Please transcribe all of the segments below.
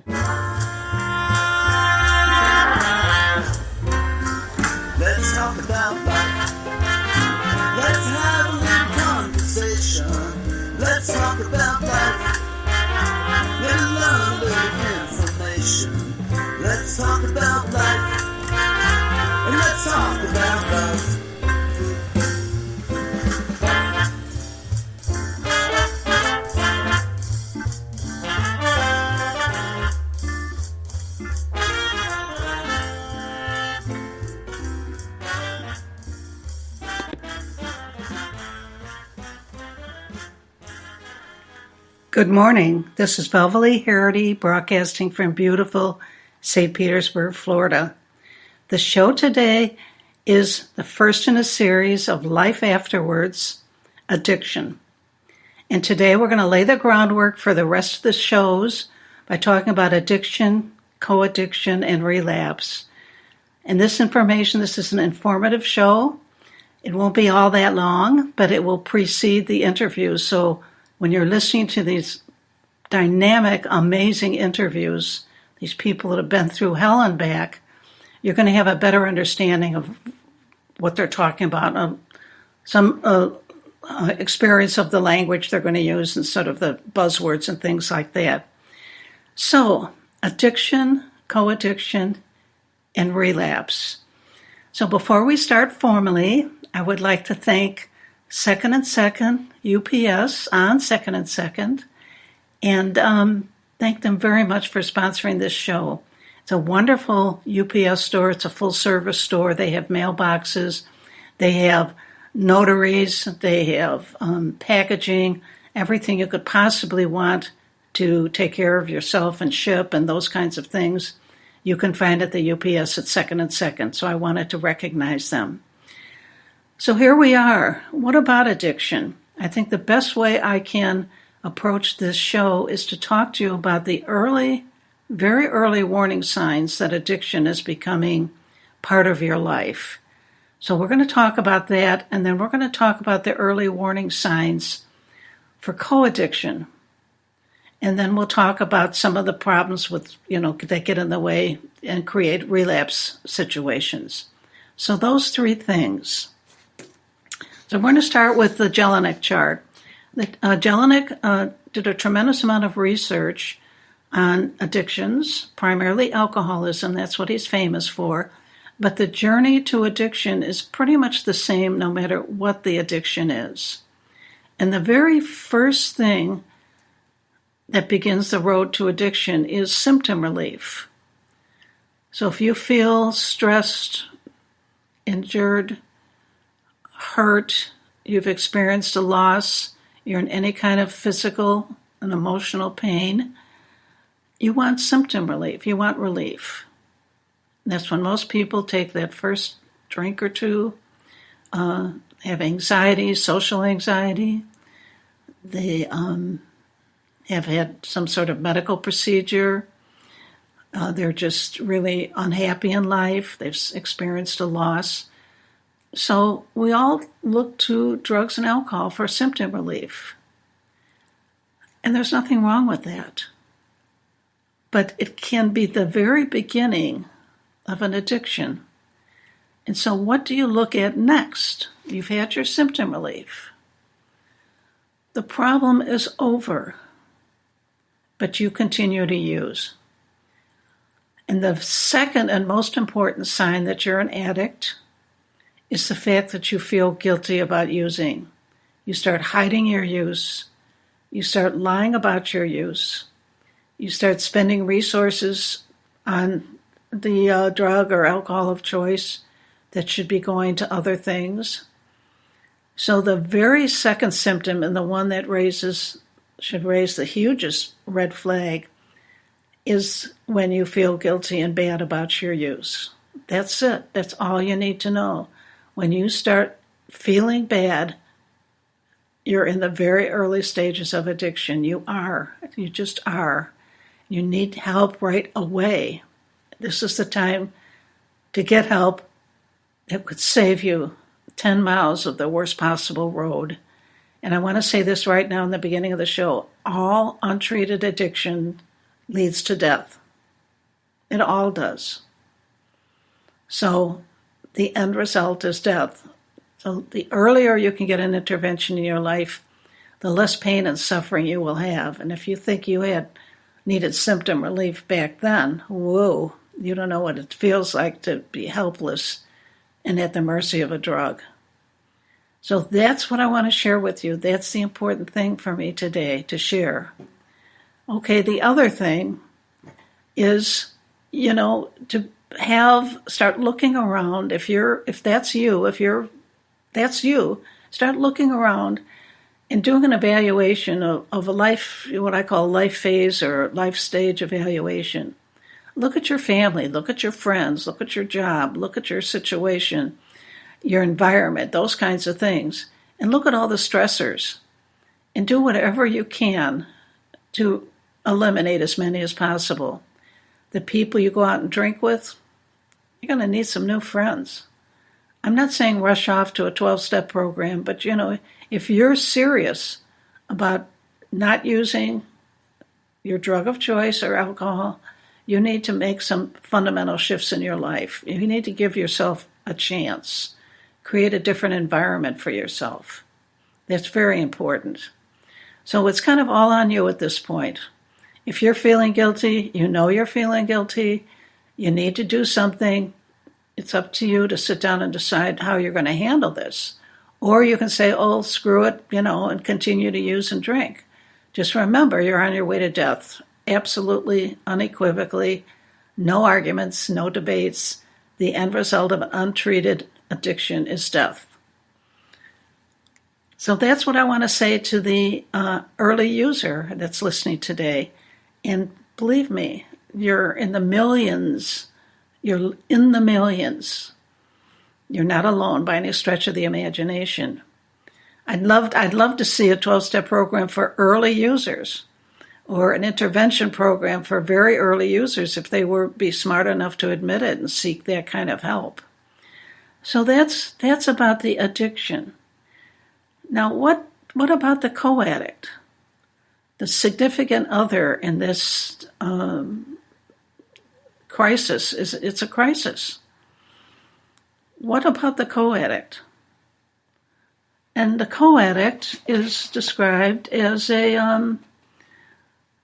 Let's talk about life. Let's have a little conversation. Let's talk about life. Let's learn a little information. Let's talk about life. And let's talk about life. Good morning. This is Velvely Harity broadcasting from beautiful St. Petersburg, Florida. The show today is the first in a series of Life Afterwards, Addiction. And today we're going to lay the groundwork for the rest of the shows by talking about addiction, co-addiction, and relapse. And this is an informative show. It won't be all that long, but it will precede the interviews. So when you're listening to these dynamic, amazing interviews, these people that have been through hell and back, you're going to have a better understanding of what they're talking about, some experience of the language they're going to use instead of the buzzwords and things like that. So, addiction, co-addiction, and relapse. So before we start formally, I would like to thank Second and Second, UPS on Second and Second, and thank them very much for sponsoring this show. It's a wonderful UPS store. It's a full-service store. They have mailboxes. They have notaries. They have packaging, everything you could possibly want to take care of yourself and ship and those kinds of things. You can find at the UPS at Second and Second, so I wanted to recognize them. So here we are. What about addiction? I think the best way I can approach this show is to talk to you about the very early warning signs that addiction is becoming part of your life. So we're going to talk about that, and then we're going to talk about the early warning signs for co-addiction. And then we'll talk about some of the problems with, that get in the way and create relapse situations. So those three things. So we're going to start with the Jelinek chart. Jelinek did a tremendous amount of research on addictions, primarily alcoholism. That's what he's famous for. But the journey to addiction is pretty much the same no matter what the addiction is. And the very first thing that begins the road to addiction is symptom relief. So if you feel stressed, injured, hurt, you've experienced a loss, you're in any kind of physical and emotional pain, you want symptom relief, you want relief. That's when most people take that first drink or two, have anxiety, social anxiety. They have had some sort of medical procedure. They're just really unhappy in life. They've experienced a loss. So we all look to drugs and alcohol for symptom relief. And there's nothing wrong with that. But it can be the very beginning of an addiction. And so what do you look at next? You've had your symptom relief. The problem is over, but you continue to use. And the second and most important sign that you're an addict is the fact that you feel guilty about using. You start hiding your use. You start lying about your use. You start spending resources on the drug or alcohol of choice that should be going to other things. So the very second symptom, and the one that should raise the hugest red flag, is when you feel guilty and bad about your use. That's it. That's all you need to know. When you start feeling bad, you're in the very early stages of addiction. You just are. You need help right away. This is the time to get help that could save you 10 miles of the worst possible road. And I want to say this right now in the beginning of the show. All untreated addiction leads to death. It all does. So the end result is death. So the earlier you can get an intervention in your life, the less pain and suffering you will have. And if you think you had needed symptom relief back then, whoa, you don't know what it feels like to be helpless and at the mercy of a drug. So that's what I want to share with you. That's the important thing for me today to share. Okay, the other thing is, to start looking around. If that's you, start looking around and doing an evaluation of a life, what I call life phase or life stage evaluation. Look at your family, look at your friends, look at your job, look at your situation, your environment, those kinds of things, and look at all the stressors and do whatever you can to eliminate as many as possible. The people you go out and drink with, you're going to need some new friends. I'm not saying rush off to a 12-step program, but if you're serious about not using your drug of choice or alcohol, you need to make some fundamental shifts in your life. You need to give yourself a chance. Create a different environment for yourself. That's very important. So it's kind of all on you at this point. If you're feeling guilty, you're feeling guilty, you need to do something. It's up to you to sit down and decide how you're going to handle this. Or you can say, oh, screw it, and continue to use and drink. Just remember, you're on your way to death. Absolutely, unequivocally, no arguments, no debates. The end result of an untreated addiction is death. So that's what I want to say to the early user that's listening today. And believe me, you're in the millions. You're in the millions. You're not alone by any stretch of the imagination. I'd love to see a 12-step program for early users or an intervention program for very early users if they be smart enough to admit it and seek that kind of help. So that's about the addiction. Now, what about the co-addict? The significant other in this crisis it's a crisis. What about the co-addict? And the co-addict is described as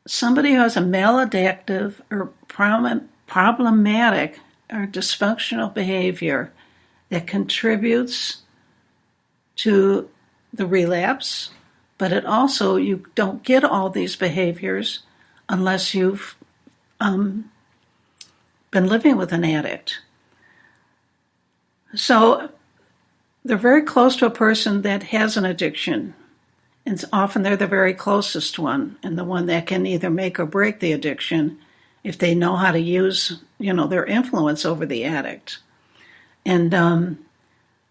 somebody who has a maladaptive or problematic or dysfunctional behavior that contributes to the relapse, but you don't get all these behaviors unless you've been living with an addict. So they're very close to a person that has an addiction. And often they're the very closest one and the one that can either make or break the addiction if they know how to use, their influence over the addict. And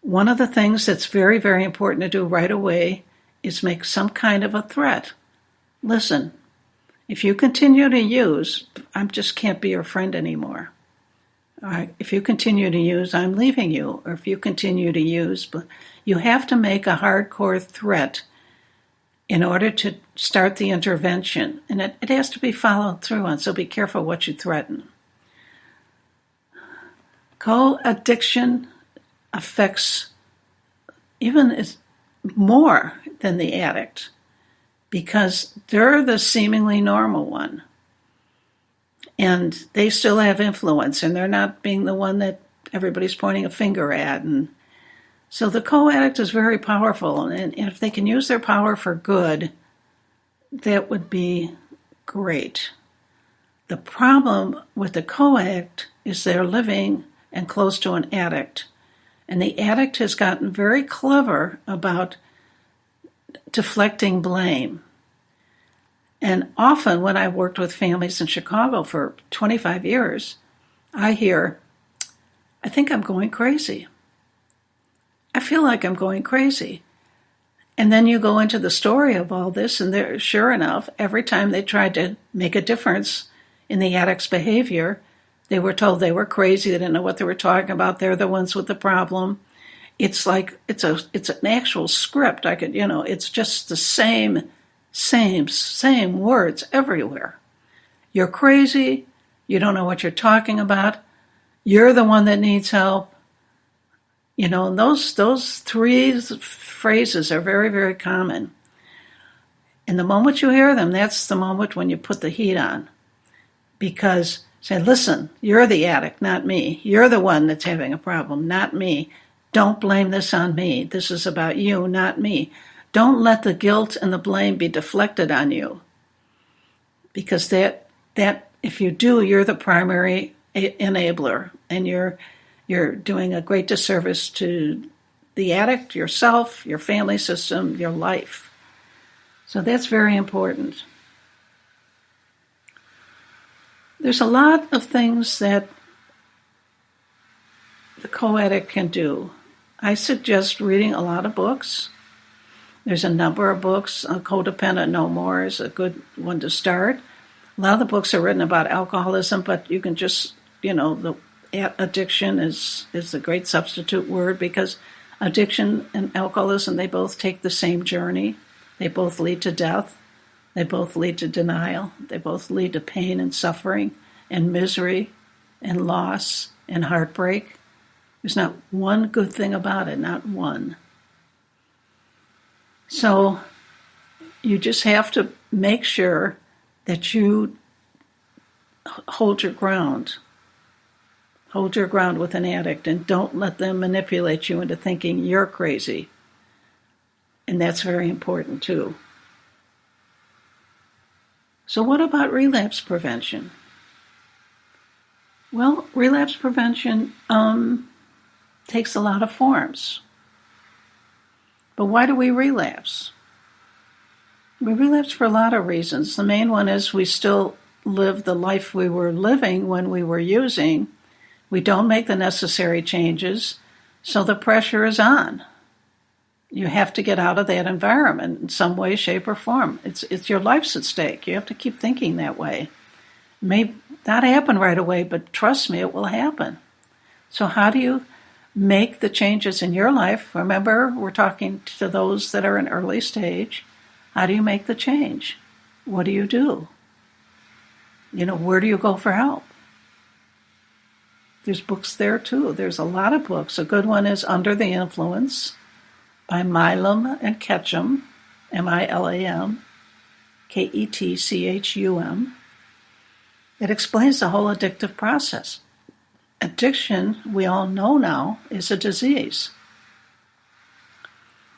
one of the things that's very, very important to do right away is make some kind of a threat. Listen, if you continue to use, I just can't be your friend anymore. If you continue to use, I'm leaving you. Or if you continue to use, but you have to make a hardcore threat in order to start the intervention. And it has to be followed through on, so be careful what you threaten. Co-addiction affects even more than the addict because they're the seemingly normal one. And they still have influence, and they're not being the one that everybody's pointing a finger at. And so the co-addict is very powerful, and if they can use their power for good, that would be great. The problem with the co-addict is they're living and close to an addict, and the addict has gotten very clever about deflecting blame. And often when I worked with families in Chicago for 25 years, I hear, I think I'm going crazy. I feel like I'm going crazy. And then you go into the story of all this, and sure enough, every time they tried to make a difference in the addict's behavior, they were told they were crazy, they didn't know what they were talking about, they're the ones with the problem. It's like, it's an actual script. It's just the same words everywhere. You're crazy. You don't know what you're talking about. You're the one that needs help. And those three phrases are very, very common. And the moment you hear them, that's the moment when you put the heat on. Because say, listen, you're the addict, not me. You're the one that's having a problem, not me. Don't blame this on me. This is about you, not me. Don't let the guilt and the blame be deflected on you. Because that if you do, you're the primary enabler, and you're doing a great disservice to the addict, yourself, your family system, your life. So that's very important. There's a lot of things that the co-addict can do. I suggest reading a lot of books. There's a number of books. Codependent No More is a good one to start. A lot of the books are written about alcoholism, but you can just, the addiction is a great substitute word, because addiction and alcoholism, they both take the same journey. They both lead to death. They both lead to denial. They both lead to pain and suffering and misery and loss and heartbreak. There's not one good thing about it, not one. So you just have to make sure that you hold your ground. Hold your ground with an addict, and don't let them manipulate you into thinking you're crazy. And that's very important too. So what about relapse prevention? Well, relapse prevention takes a lot of forms. But why do we relapse? We relapse for a lot of reasons. The main one is we still live the life we were living when we were using. We don't make the necessary changes, so the pressure is on. You have to get out of that environment in some way, shape, or form. It's your life's at stake. You have to keep thinking that way. It may not happen right away, but trust me, it will happen. So how do you make the changes in your life? Remember, we're talking to those that are in early stage. How do you make the change? What do you do? Where do you go for help? There's books there too. There's a lot of books. A good one is Under the Influence by Milam and Ketchum, Milam, Ketchum. It explains the whole addictive process. Addiction, we all know now, is a disease.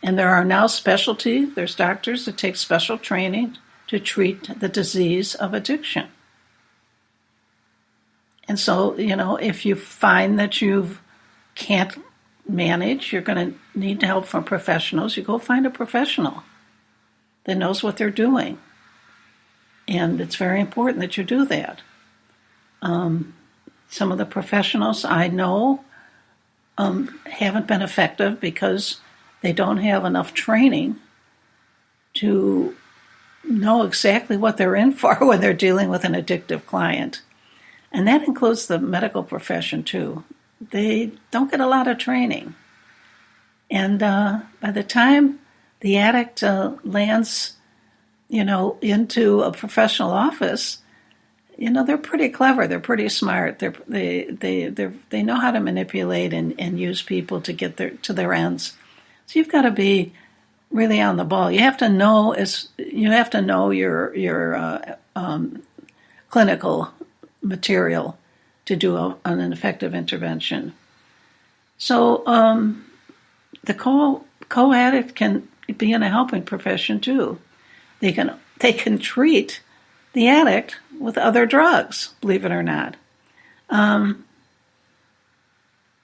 And there are now there's doctors that take special training to treat the disease of addiction. And so, if you find that you can't manage, you're going to need help from professionals, you go find a professional that knows what they're doing. And it's very important that you do that. Some of the professionals I know haven't been effective because they don't have enough training to know exactly what they're in for when they're dealing with an addictive client. And that includes the medical profession too. They don't get a lot of training. And by the time the addict lands, into a professional office, they're pretty clever. They're pretty smart. They know how to manipulate and use people to get to their ends. So you've got to be really on the ball. You have to know your clinical material to do an effective intervention. So the co-addict can be in a helping profession too. They can treat the addict with other drugs, believe it or not.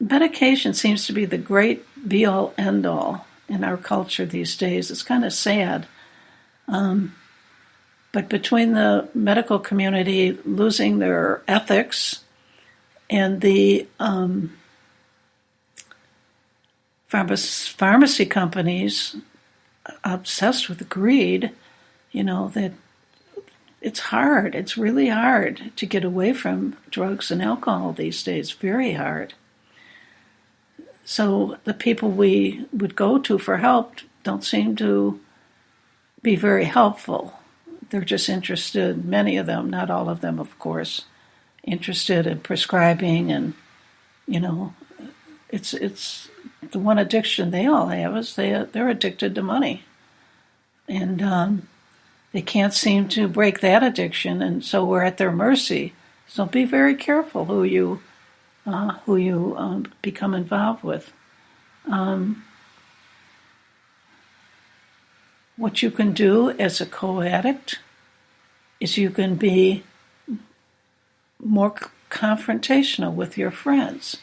Medication seems to be the great be-all, end-all in our culture these days. It's kind of sad. But between the medical community losing their ethics and the pharmacy companies obsessed with greed, that it's hard. It's really hard to get away from drugs and alcohol these days. Very hard. So the people we would go to for help don't seem to be very helpful. they're just interested, many of them, not all of them, of course, interested in prescribing, and it's the one addiction they all have is they're addicted to money, and they can't seem to break that addiction, and so we're at their mercy. So be very careful who you become involved with. What you can do as a co-addict is you can be more confrontational with your friends.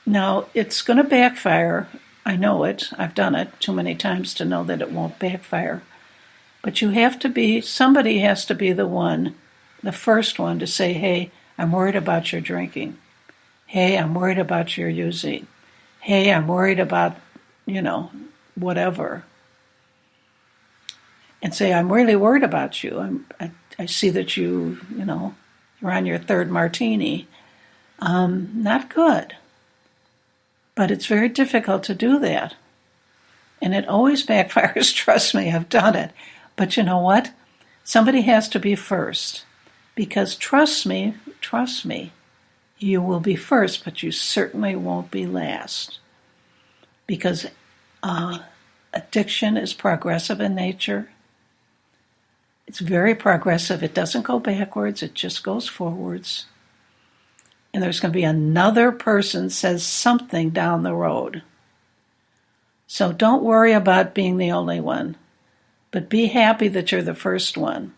Now, it's going to backfire. I know it. I've done it too many times to know that it won't backfire. But somebody has to be the first one to say, hey, I'm worried about your drinking. Hey, I'm worried about your using. Hey, I'm worried about, whatever. And say, I'm really worried about you. I see that you're on your third martini. Not good. But it's very difficult to do that. And it always backfires, trust me, I've done it. But you know what? Somebody has to be first. Because trust me, you will be first, but you certainly won't be last. Because addiction is progressive in nature. It's very progressive. It doesn't go backwards, it just goes forwards. And there's going to be another person says something down the road. So don't worry about being the only one, but be happy that you're the first one.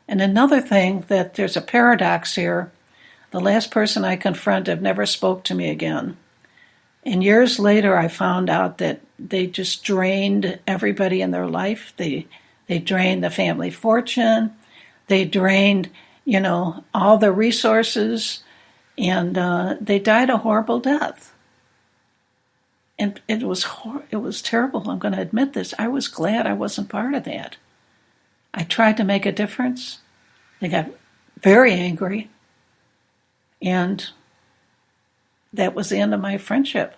And another thing, that there's a paradox here. The last person I confronted never spoke to me again. And years later, I found out that they just drained everybody in their life. They drained the family fortune. They drained, all the resources. And they died a horrible death. And it was terrible. I'm going to admit this. I was glad I wasn't part of that. I tried to make a difference. They got very angry. And that was the end of my friendship.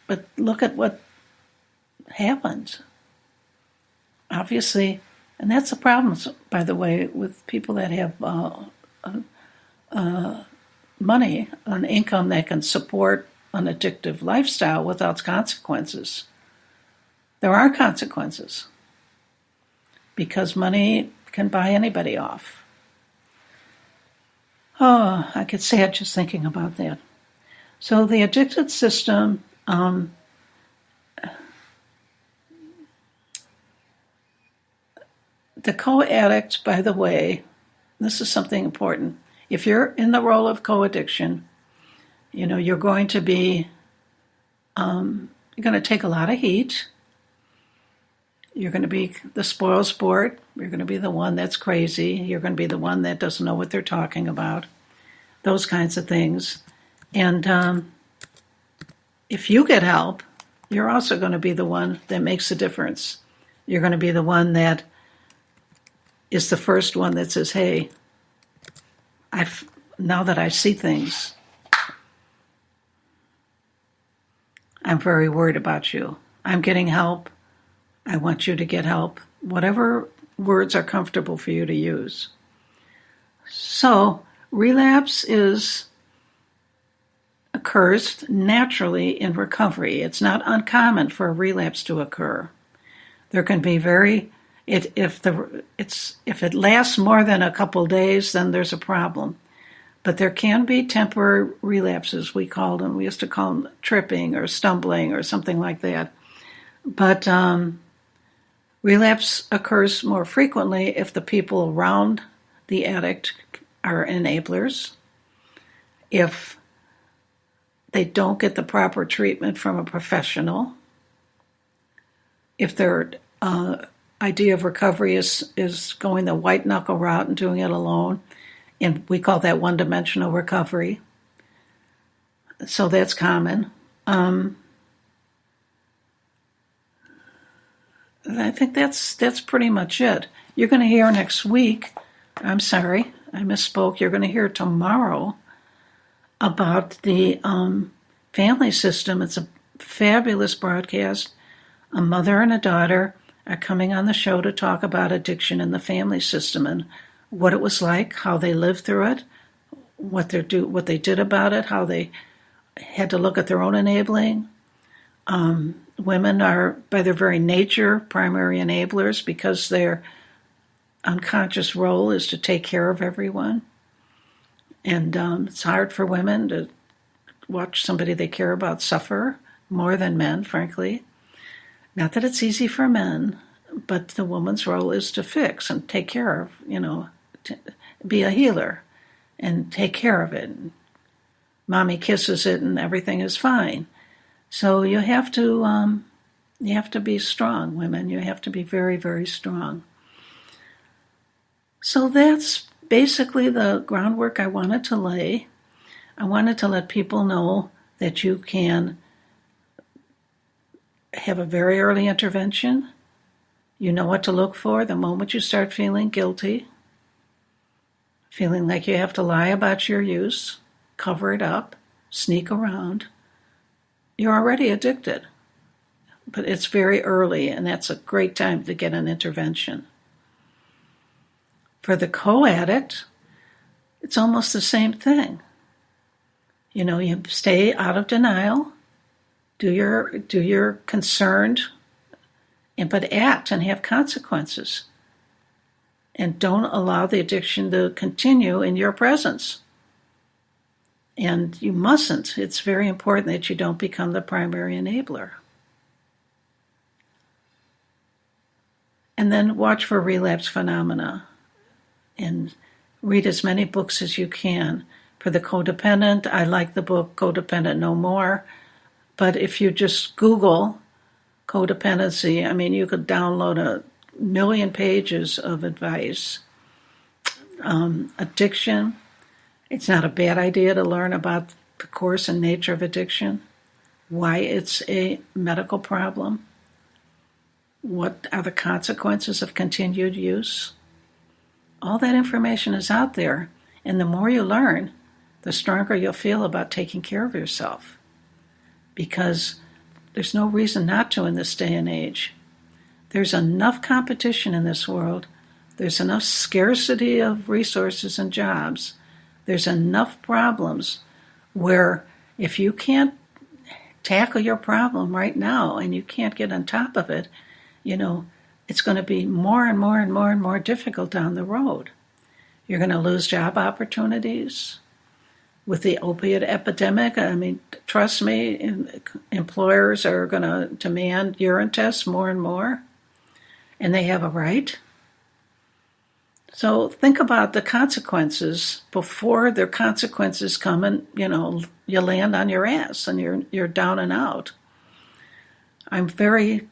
But look at what happened. Obviously, and that's the problem, by the way, with people that have money, an income that can support an addictive lifestyle without consequences. There are consequences because money can buy anybody off. Oh, I get sad just thinking about that. So the addicted system, the co-addict, by the way, this is something important. If you're in the role of co-addiction, you're going to be, you're going to take a lot of heat. You're going to be the spoil sport. You're going to be the one that's crazy. You're going to be the one that doesn't know what they're talking about. Those kinds of things. And if you get help, you're also going to be the one that makes a difference. You're going to be the one that is the first one that says, hey, now that I see things, I'm very worried about you. I'm getting help. I want you to get help. Whatever words are comfortable for you to use. So, relapse occurs naturally in recovery. It's not uncommon for a relapse to occur. There can be if it lasts more than a couple days, then there's a problem. But there can be temporary relapses, we called them. We used to call them tripping or stumbling or something like that. But relapse occurs more frequently if the people around the addict are enablers, if they don't get the proper treatment from a professional, if their idea of recovery is going the white knuckle route and doing it alone, and we call that one-dimensional recovery. So that's common. I think that's pretty much it. You're going to hear next week, I'm sorry, I misspoke, you're going to hear tomorrow about the family system. It's a fabulous broadcast. A mother and a daughter are coming on the show to talk about addiction in the family system and what it was like, how they lived through it, what they did about it, how they had to look at their own enabling. Women are, by their very nature, primary enablers because their unconscious role is to take care of everyone. And it's hard for women to watch somebody they care about suffer more than men, frankly. Not that it's easy for men, but the woman's role is to fix and take care of, to be a healer and take care of it. Mommy kisses it and everything is fine. So you have to be strong, women. You have to be very, very strong. So that's basically the groundwork I wanted to lay. I wanted to let people know that you can have a very early intervention. You know what to look for the moment you start feeling guilty, feeling like you have to lie about your use, cover it up, sneak around. You're already addicted, but it's very early, and that's a great time to get an intervention. For the co-addict, it's almost the same thing. You stay out of denial, do your concerned, but act and have consequences. And don't allow the addiction to continue in your presence. And you mustn't. It's very important that you don't become the primary enabler. And then watch for relapse phenomena and read as many books as you can. For the codependent, I like the book Codependent No More. But if you just Google codependency, you could download 1 million pages of advice. Addiction, it's not a bad idea to learn about the course and nature of addiction, why it's a medical problem, what are the consequences of continued use. All that information is out there, and the more you learn, the stronger you'll feel about taking care of yourself. Because there's no reason not to in this day and age. There's enough competition in this world. There's enough scarcity of resources and jobs. There's enough problems where if you can't tackle your problem right now and you can't get on top of it, it's going to be more and more and more and more difficult down the road. You're going to lose job opportunities. With the opiate epidemic, trust me, employers are going to demand urine tests more and more, and they have a right. So think about the consequences before their consequences come and, you land on your ass and you're down and out. I'm very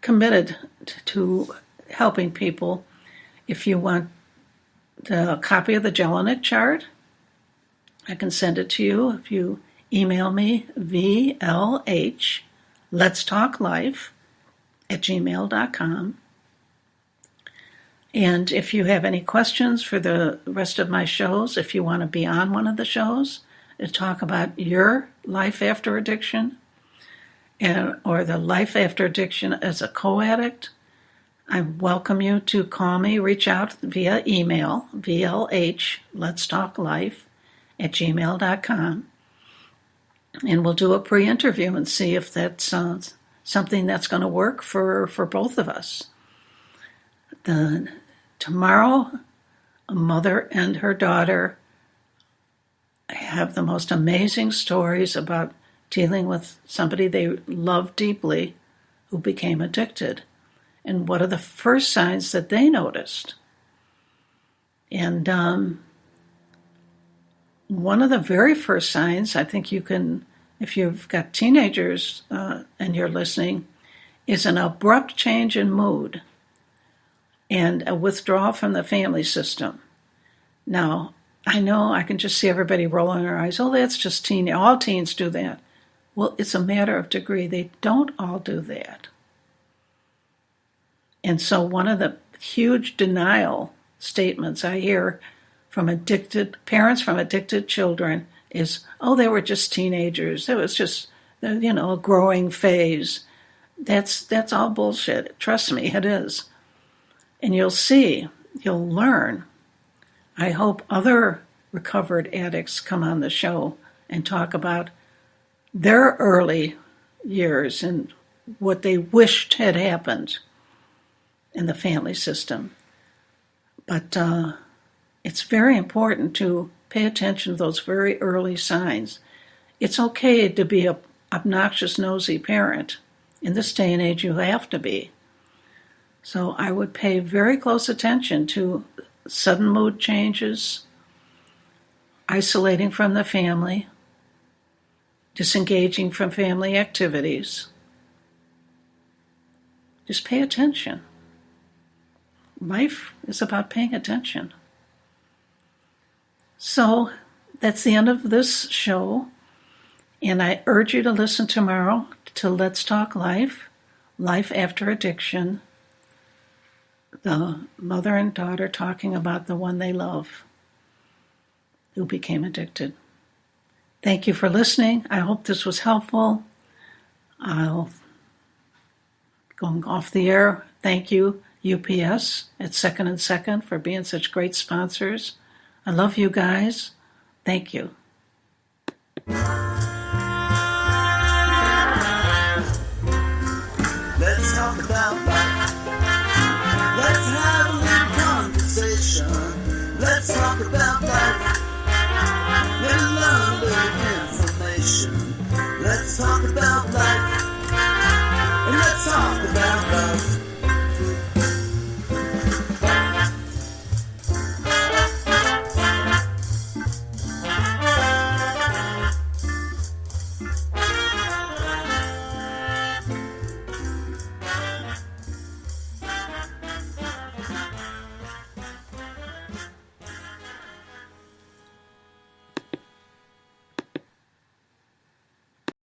committed to helping people. If you want a copy of the Jelinek chart, I can send it to you if you email me, vlh letstalklife@gmail.com. And if you have any questions for the rest of my shows, if you want to be on one of the shows to talk about your life after addiction or the life after addiction as a co-addict, I welcome you to call me, reach out via email, vlh letstalklife@gmail.com, and we'll do a pre-interview and see if that's something that's going to work for both of us. Tomorrow, a mother and her daughter have the most amazing stories about dealing with somebody they loved deeply who became addicted, and what are the first signs that they noticed. And one of the very first signs, I think you can, if you've got teenagers and you're listening, is an abrupt change in mood and a withdrawal from the family system. Now, I know I can just see everybody rolling their eyes. Oh, that's just all teens do that. Well, it's a matter of degree. They don't all do that. And so one of the huge denial statements I hear from parents from addicted children is, oh, they were just teenagers. It was just, a growing phase. That's all bullshit. Trust me, it is. And you'll see, you'll learn. I hope other recovered addicts come on the show and talk about their early years and what they wished had happened in the family system. But it's very important to pay attention to those very early signs. It's okay to be an obnoxious, nosy parent. In this day and age, you have to be. So I would pay very close attention to sudden mood changes, isolating from the family, disengaging from family activities. Just pay attention. Life is about paying attention. So that's the end of this show. And I urge you to listen tomorrow to Let's Talk Life, Life After Addiction, the mother and daughter talking about the one they love who became addicted. Thank you for listening. I hope this was helpful. I'll going off the air. Thank you, UPS at Second and Second, for being such great sponsors. I love you guys. Thank you. Let's talk about life. Let's have a little conversation. Let's talk about life.